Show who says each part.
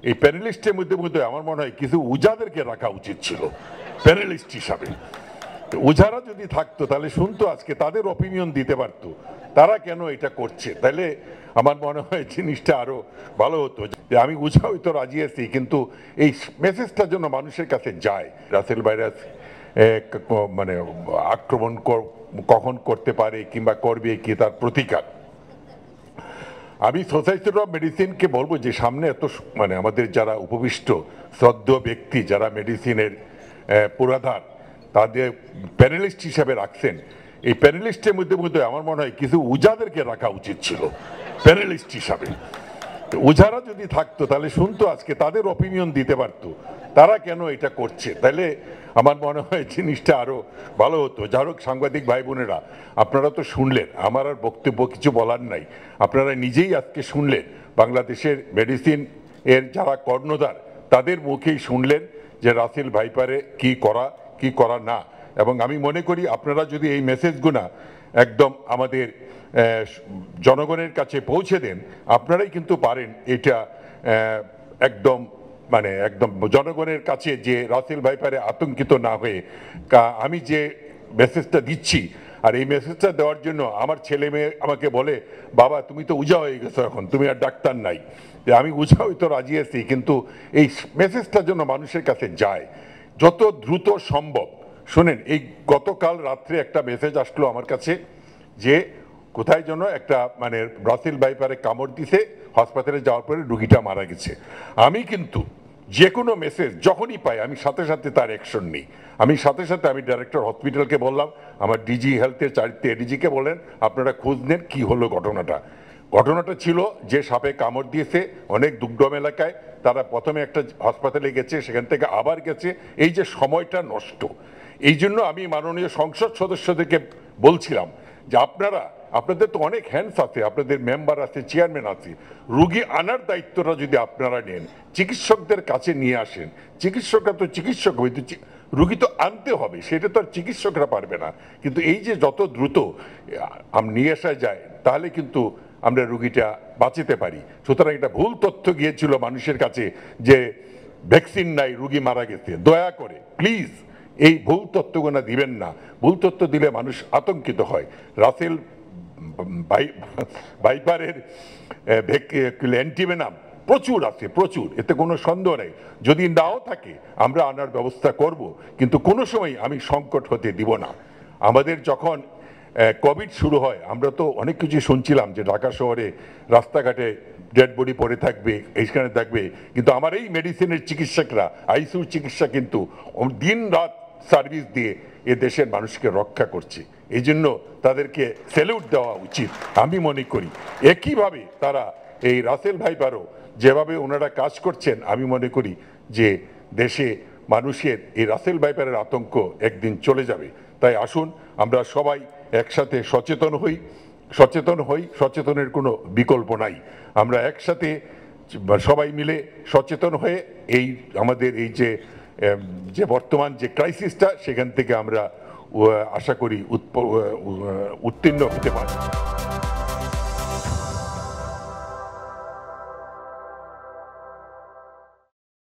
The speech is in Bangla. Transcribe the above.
Speaker 1: এই প্যানেলিস্টের মধ্যে মধ্যে আমার মনে হয় কিছু উজাদেরকে রাখা উচিত ছিল প্যানেলিস্ট হিসাবে। উজারা যদি থাকতো তাহলে শুনতো, আজকে তাদের অপিনিয়ন দিতে পারতো তারা কেন এটা করছে, তাহলে আমার মনে হয় জিনিসটা আরো ভালো হতো। আমি উজা হয়তো রাজি আছি, কিন্তু এই মেসেজটা যেন মানুষের কাছে যায়। রাসেল ভাইরাস মানে আক্রমণ কখন করতে পারে কিংবা করবে কি তার প্রতিকার। আমি সোসাইটি অফ মেডিসিনকে বলবো যে সামনে এত মানে আমাদের যারা উপবিষ্ট শ্রদ্ধেয় ব্যক্তি যারা মেডিসিনের পুরাধার তাদের প্যানেলিস্ট হিসাবে রাখছেন, এই প্যানেলিস্টের মধ্যে মধ্যে আমার মনে হয় কিছু উজাদেরকে রাখা উচিত ছিল প্যানেলিস্ট হিসাবে। উজারা যদি থাকতো তাহলে শুনতো, আজকে তাদের অপিনিয়ন দিতে পারতো তারা কেন এটা করছে, তাহলে আমার মনে হয় জিনিসটা আরো ভালো হতো। যাই হোক, সাংবাদিক ভাই বোনেরা, আপনারা তো শুনলেন, আমার আর বক্তব্য কিছু বলার নাই। আপনারা নিজেই আজকে শুনলেন, বাংলাদেশের মেডিসিন এর যারা কর্ণধার তাদের মুখেই শুনলেন যে রাসেল ভাইপারে কি করা কি করা না। এবং আমি মনে করি আপনারা যদি এই মেসেজগুলো একদম আমাদের জনগণের কাছে পৌঁছে দেন, আপনারাই কিন্তু পারেন এটা একদম মানে একদম জনগণের কাছে যে রাসেল ভাইপারে আতঙ্কিত না হয়ে আমি যে মেসেজটা দিচ্ছি, আর এই মেসেজটা দেওয়ার জন্য আমার ছেলে মেয়ে আমাকে বলে, বাবা তুমি তো উজা হয়ে গেছো, এখন তুমি আর ডাক্তার নাই। আমি উজা হয়তো রাজি আছি, কিন্তু এই মেসেজটা যেন মানুষের কাছে যায় যত দ্রুত সম্ভব। শোনেন, এই গতকাল রাত্রে একটা মেসেজ আসলো আমার কাছে যে কোথায় যেন একটা মানে রাসেল ভাইপারে কামড় দিছে, হাসপাতালে যাওয়ার পরে রুগীটা মারা গেছে। আমি কিন্তু যে কোনো মেসেজ যখনই পাই আমি সাথে সাথে তার অ্যাকশন নিই। আমি সাথে সাথে আমি ডাইরেক্টর হসপিটালকে বললাম, আমার ডিজি হেলথের চারিত্রে এডিজিকে বলেন আপনারা খোঁজ নেন কি হলো ঘটনাটা। ঘটনাটা ছিল যে সাপে কামড় দিয়েছে অনেক দুর্গম এলাকায়, তারা প্রথমে একটা হাসপাতালে গেছে, সেখান থেকে আবার গেছে, এই যে সময়টা নষ্ট। এই জন্য আমি মাননীয় সংসদ সদস্যদেরকে বলছিলাম যে আপনাদের তো অনেক হ্যান্ডস আছে, আপনাদের মেম্বার আছে, চেয়ারম্যান আছে, রুগী আনার দায়িত্বটা যদি আপনারা নেন, চিকিৎসকদের কাছে নিয়ে আসেন, চিকিৎসকরা তো চিকিৎসক হইতে রুগী তো আনতে হবে, সেটা তো আর চিকিৎসকরা পারবে না। কিন্তু এই যে যত দ্রুত নিয়ে আসা যায় তাহলে কিন্তু আমরা রুগীটা বাঁচাতে পারি। সুতরাং এটা ভুল তথ্য গিয়েছিল মানুষের কাছে যে ভ্যাকসিন নাই, রুগী মারা গেছে। দয়া করে প্লিজ এই ভুল তথ্যগুলো দিবেন না। ভুল তথ্য দিলে মানুষ আতঙ্কিত হয়। রাসেল ভাইপারের অ্যান্টিভেনাম প্রচুর আছে, প্রচুর, এতে কোনো সন্দেহ নেই। যদি নাও থাকে আমরা আনার ব্যবস্থা করব, কিন্তু কোনো সময় আমি সংকট হতে দিব না। আমাদের যখন কোভিড শুরু হয় আমরা তো অনেক কিছু শুনছিলাম যে ঢাকা শহরে রাস্তাঘাটে ডেড বডি পড়ে থাকবে, এইখানে থাকবে, কিন্তু আমার এই মেডিসিনের চিকিৎসকরা, আইসিইউর চিকিৎসা কিন্তু দিন রাত সার্ভিস দিয়ে এ দেশের মানুষকে রক্ষা করছে। এই জন্য তাদেরকে স্যালুট দেওয়া উচিত আমি মনে করি। একইভাবে তারা এই রাসেল ভাইপারও যেভাবে ওনারা কাজ করছেন, আমি মনে করি যে দেশে মানুষের এই রাসেল ভাইপারের আতঙ্ক একদিন চলে যাবে। তাই আসুন আমরা সবাই একসাথে সচেতন হই, সচেতনের কোনো বিকল্প নাই। আমরা একসাথে সবাই মিলে সচেতন হয়ে এই আমাদের এই যে বর্তমান যে ক্রাইসিসটা, সেখান থেকে আমরা আশা করি উত্তীর্ণ হতে পারি।